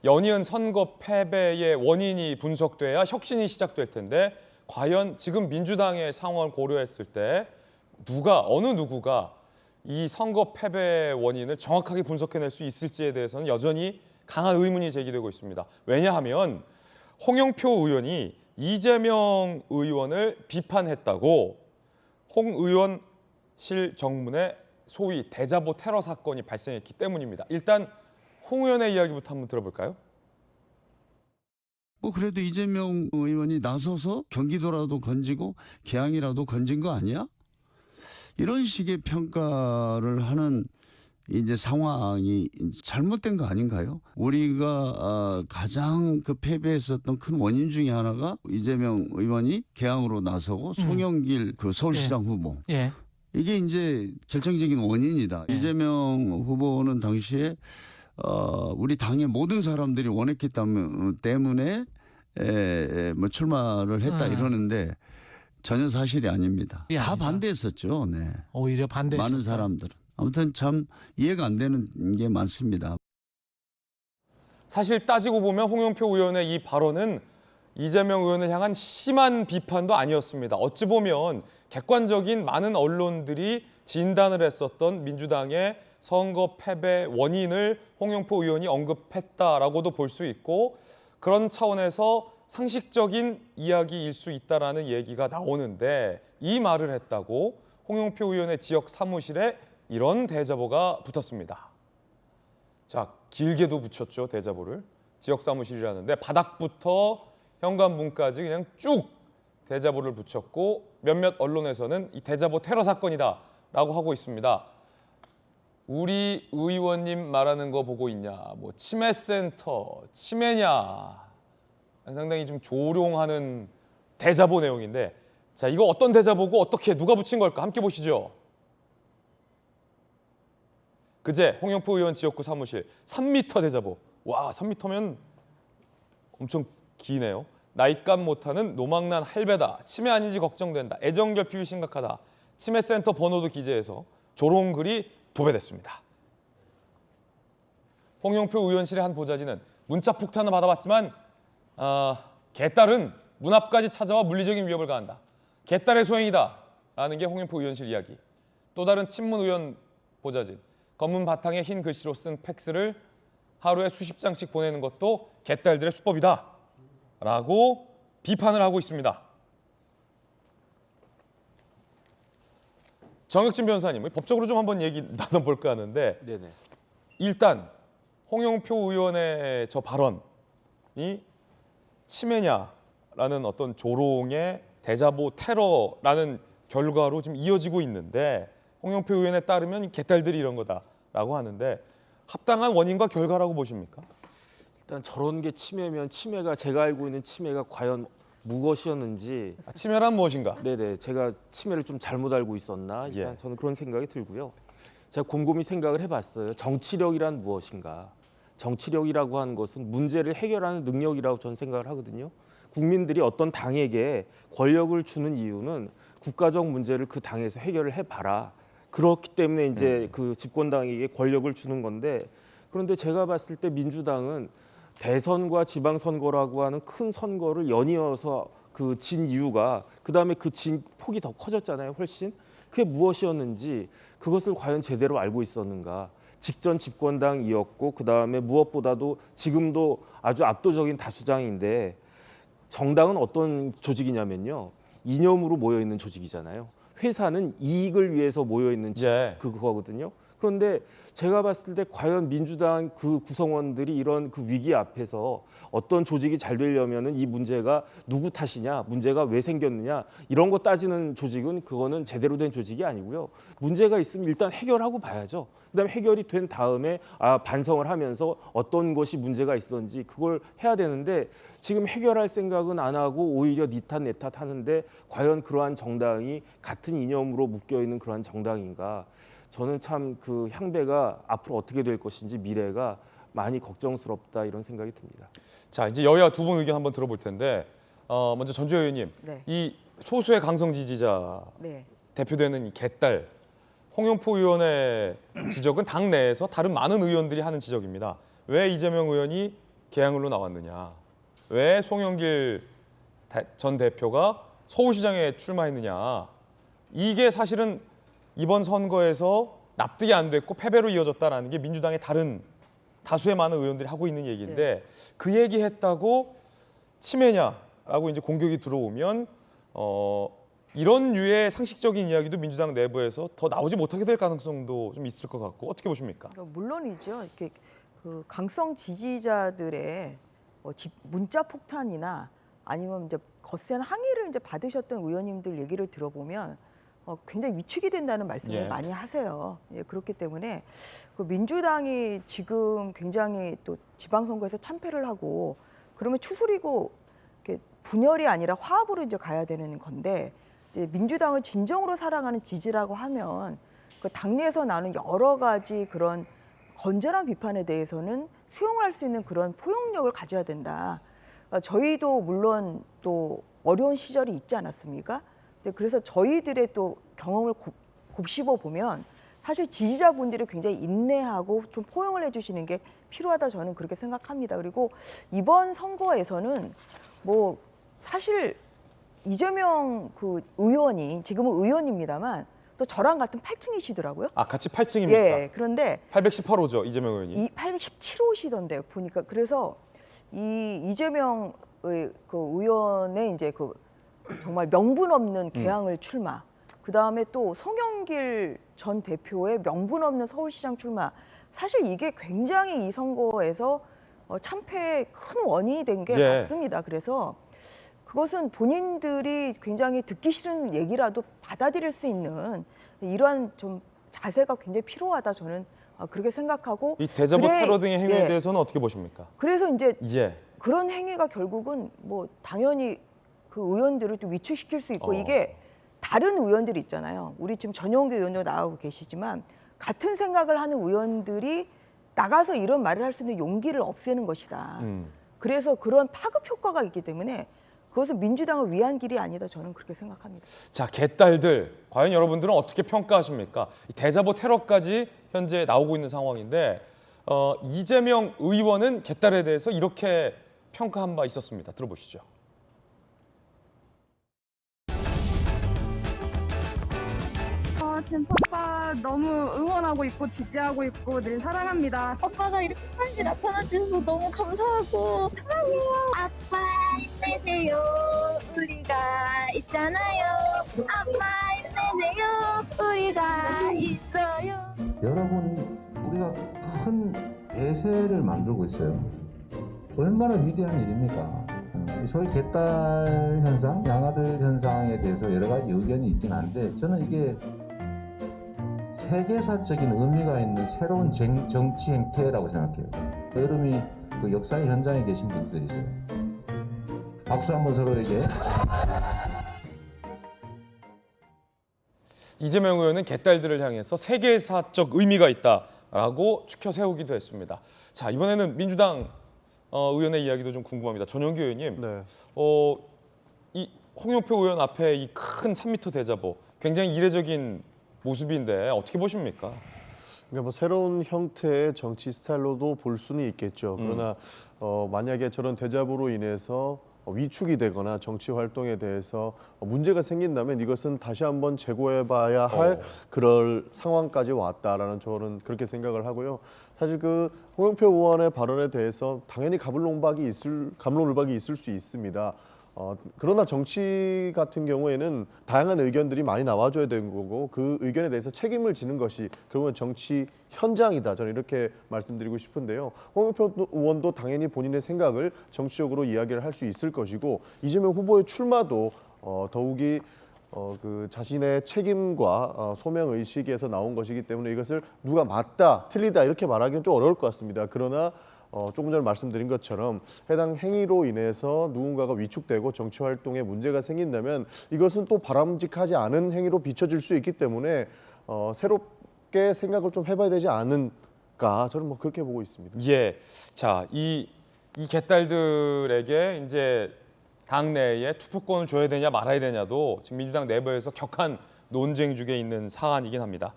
연이은 선거 패배의 원인이 분석돼야 혁신이 시작될 텐데 과연 지금 민주당의 상황을 고려했을 때 어느 누구가 이 선거 패배 원인을 정확하게 분석해낼 수 있을지에 대해서는 여전히 강한 의문이 제기되고 있습니다. 왜냐하면 홍영표 의원이 이재명 의원을 비판했다고 홍 의원실 정문에 소위 대자보 테러 사건이 발생했기 때문입니다. 일단 홍 의원의 이야기부터 한번 들어볼까요? 뭐 그래도 이재명 의원이 나서서 경기도라도 건지고 개항이라도 건진 거 아니야? 이런 식의 평가를 하는 이제 상황이 잘못된 거 아닌가요? 우리가 가장 그 패배했었던 큰 원인 중에 하나가 이재명 의원이 개항으로 나서고 송영길 그 서울시장 후보. 예. 이게 이제 결정적인 원인이다. 이재명 후보는 당시에 우리 당의 모든 사람들이 원했기 때문에 뭐 출마를 했다 이러는데 전혀 사실이 아닙니다. 다 아니다. 반대했었죠. 네. 오히려 반대했었다. 많은 사람들은. 아무튼 참 이해가 안 되는 게 많습니다. 사실 따지고 보면 홍영표 의원의 이 발언은 이재명 의원을 향한 심한 비판도 아니었습니다. 어찌 보면 객관적인 많은 언론들이 진단을 했었던 민주당의 선거 패배 원인을 홍영표 의원이 언급했다라고도 볼 수 있고 그런 차원에서 상식적인 이야기일 수 있다라는 얘기가 나오는데 이 말을 했다고 홍영표 의원의 지역 사무실에 이런 대자보가 붙었습니다. 자, 길게도 붙였죠, 대자보를. 지역 사무실이라는데 바닥부터 현관문까지 그냥 쭉 대자보를 붙였고 몇몇 언론에서는 이 대자보 테러 사건이다라고 하고 있습니다. 우리 의원님 말하는 거 보고 있냐, 뭐 치매센터, 치매냐, 상당히 좀 조롱하는 대자보 내용인데 자, 이거 어떤 대자보고 어떻게 누가 붙인 걸까? 함께 보시죠. 그제 홍영표 의원 지역구 사무실 3m 대자보. 와, 3m면 엄청 기네요. 나이값 못하는 노망난 할배다. 치매 아닌지 걱정된다. 애정결핍이 심각하다. 치매센터 번호도 기재해서 조롱글이 도배됐습니다. 홍영표 의원실의 한 보좌진은 문자 폭탄을 받아봤지만 개딸은 문 앞까지 찾아와 물리적인 위협을 가한다. 개딸의 소행이다. 라는 게 홍영표 의원실 이야기. 또 다른 친문 의원 보좌진. 검문 바탕에 흰 글씨로 쓴 팩스를 하루에 수십 장씩 보내는 것도 개딸들의 수법이다. 라고 비판을 하고 있습니다. 정혁진 변호사님, 법적으로 좀 한번 얘기 나눠볼까 하는데 네네. 일단 홍영표 의원의 저 발언이 치매냐라는 어떤 조롱의 대자보 테러라는 결과로 지금 이어지고 있는데 홍영표 의원에 따르면 개딸들이 이런 거다라고 하는데 합당한 원인과 결과라고 보십니까? 일단 저런 게 치매면 치매가 제가 알고 있는 치매가 과연 무엇이었는지 치매란 무엇인가? 네네 제가 치매를 좀 잘못 알고 있었나 일단 예. 저는 그런 생각이 들고요. 제가 곰곰이 생각을 해봤어요. 정치력이란 무엇인가? 정치력이라고 하는 것은 문제를 해결하는 능력이라고 저는 생각을 하거든요. 국민들이 어떤 당에게 권력을 주는 이유는 국가적 문제를 그 당에서 해결을 해봐라. 그렇기 때문에 이제 그 집권당에게 권력을 주는 건데 그런데 제가 봤을 때 민주당은 대선과 지방선거라고 하는 큰 선거를 연이어서 그 진 이유가 그다음에 그 진 폭이 더 커졌잖아요. 훨씬. 그게 무엇이었는지 그것을 과연 제대로 알고 있었는가. 직전 집권당이었고 그다음에 무엇보다도 지금도 아주 압도적인 다수당인데 정당은 어떤 조직이냐면요. 이념으로 모여있는 조직이잖아요. 회사는 이익을 위해서 모여있는 예. 그거거든요. 그런데 제가 봤을 때 과연 민주당 그 구성원들이 이런 그 위기 앞에서 어떤 조직이 잘 되려면은 이 문제가 누구 탓이냐, 문제가 왜 생겼느냐 이런 거 따지는 조직은 그거는 제대로 된 조직이 아니고요. 문제가 있으면 일단 해결하고 봐야죠. 그다음에 해결이 된 다음에 반성을 하면서 어떤 것이 문제가 있었는지 그걸 해야 되는데 지금 해결할 생각은 안 하고 오히려 니 탓 내 탓 하는데 과연 그러한 정당이 같은 이념으로 묶여 있는 그러한 정당인가? 저는 참 그 향배가 앞으로 어떻게 될 것인지 미래가 많이 걱정스럽다 이런 생각이 듭니다. 자, 이제 여야 두 분 의견 한번 들어볼 텐데 먼저 전주혜 의원님, 네. 이 소수의 강성 지지자 네. 대표되는 이 개딸 홍영표 의원의 지적은 당 내에서 다른 많은 의원들이 하는 지적입니다. 왜 이재명 의원이 개항을로 나왔느냐? 왜 송영길 전 대표가 서울시장에 출마했느냐? 이게 사실은 이번 선거에서 납득이 안 됐고 패배로 이어졌다라는 게 민주당의 다수의 많은 의원들이 하고 있는 얘기인데 그 얘기했다고 치매냐라고 이제 공격이 들어오면 이런 류의 상식적인 이야기도 민주당 내부에서 더 나오지 못하게 될 가능성도 좀 있을 것 같고 어떻게 보십니까? 그러니까 물론이죠. 이렇게 그 강성 지지자들의 문자 폭탄이나 아니면 이제 거센 항의를 이제 받으셨던 의원님들 얘기를 들어보면 굉장히 위축이 된다는 말씀을 예. 많이 하세요. 예, 그렇기 때문에 그 민주당이 지금 굉장히 또 지방선거에서 참패를 하고 그러면 추스리고 이렇게 분열이 아니라 화합으로 이제 가야 되는 건데 이제 민주당을 진정으로 사랑하는 지지라고 하면 그 당내에서 나오는 여러 가지 그런 건전한 비판에 대해서는 수용할 수 있는 그런 포용력을 가져야 된다. 저희도 물론 또 어려운 시절이 있지 않았습니까? 그래서 저희들의 또 경험을 곱씹어 보면 사실 지지자분들이 굉장히 인내하고 좀 포용을 해주시는 게 필요하다 저는 그렇게 생각합니다. 그리고 이번 선거에서는 뭐 사실 이재명 그 의원이 지금은 의원입니다만 또 저랑 같은 8층이시더라고요. 아 같이 8층입니까? 예, 그런데 818호죠 이재명 의원이. 817호시던데요 보니까. 그래서 이 이재명 그 의원의 이제 그 정말 명분 없는 개항을 출마, 그 다음에 또 송영길 전 대표의 명분 없는 서울시장 출마. 사실 이게 굉장히 이 선거에서 참패의 큰 원인이 된 게 예. 맞습니다. 그래서 그것은 본인들이 굉장히 듣기 싫은 얘기라도 받아들일 수 있는 이러한 좀 자세가 굉장히 필요하다 저는 그렇게 생각하고. 이 대자보 테러 등의 행위에 예. 대해서는 어떻게 보십니까? 그래서 이제 예. 그런 행위가 결국은 뭐 당연히 그 의원들을 좀 위축시킬 수 있고 이게 다른 의원들이 있잖아요. 우리 지금 전용기 의원도 나오고 계시지만 같은 생각을 하는 의원들이 나가서 이런 말을 할 수 있는 용기를 없애는 것이다. 그래서 그런 파급 효과가 있기 때문에 그것은 민주당을 위한 길이 아니다. 저는 그렇게 생각합니다. 자, 개딸들 과연 여러분들은 어떻게 평가하십니까? 이 대자보 테러까지 현재 나오고 있는 상황인데 이재명 의원은 개딸에 대해서 이렇게 평가한 바 있었습니다. 들어보시죠. 지금 오빠 너무 응원하고 있고 지지하고 있고 늘 사랑합니다. 오빠가 이렇게 빨리 나타나 주셔서 너무 감사하고 사랑해요. 아빠 힘내세요. 우리가 있잖아요. 아빠 힘내세요. 우리가 있어요. 여러분, 우리가 큰 대세를 만들고 있어요. 얼마나 위대한 일입니까? 소위 개딸 현상, 양아들 현상에 대해서 여러 가지 의견이 있긴 한데 저는 이게 세계사적인 의미가 있는 새로운 정치 행태라고 생각해요. 여러분이 그 역사의 현장에 계신 분들이세요. 박수 한번 서로에게. 이재명 의원은 개딸들을 향해서 세계사적 의미가 있다라고 추켜 세우기도 했습니다. 자, 이번에는 민주당 의원의 이야기도 좀 궁금합니다. 전용기 의원님, 네. 이 홍영표 의원 앞에 이 큰 3m 대자보 굉장히 이례적인 모습인데 어떻게 보십니까? 그러니까 뭐 새로운 형태의 정치 스타일로도 볼 수는 있겠죠. 그러나 만약에 저런 대자보로 인해서 위축이 되거나 정치 활동에 대해서 문제가 생긴다면 이것은 다시 한번 재고해봐야 할 그럴 상황까지 왔다라는 저는 그렇게 생각을 하고요. 사실 그 홍영표 의원의 발언에 대해서 당연히 갑론을박이 있을 수 있습니다. 그러나 정치 같은 경우에는 다양한 의견들이 많이 나와줘야 되는 거고 그 의견에 대해서 책임을 지는 것이 결국은 정치 현장이다. 저는 이렇게 말씀드리고 싶은데요. 홍영표 의원도 당연히 본인의 생각을 정치적으로 이야기를 할 수 있을 것이고 이재명 후보의 출마도 더욱이 그 자신의 책임과 소명 의식에서 나온 것이기 때문에 이것을 누가 맞다, 틀리다 이렇게 말하기는 좀 어려울 것 같습니다. 그러나 조금 전에 말씀드린 것처럼 해당 행위로 인해서 누군가가 위축되고 정치 활동에 문제가 생긴다면 이것은 또 바람직하지 않은 행위로 비춰질 수 있기 때문에 새롭게 생각을 좀 해봐야 되지 않을까 저는 뭐 그렇게 보고 있습니다. 예, 자, 이 개딸들에게 이제 당내에 투표권을 줘야 되냐 말아야 되냐도 지금 민주당 내부에서 격한 논쟁 중에 있는 사안이긴 합니다.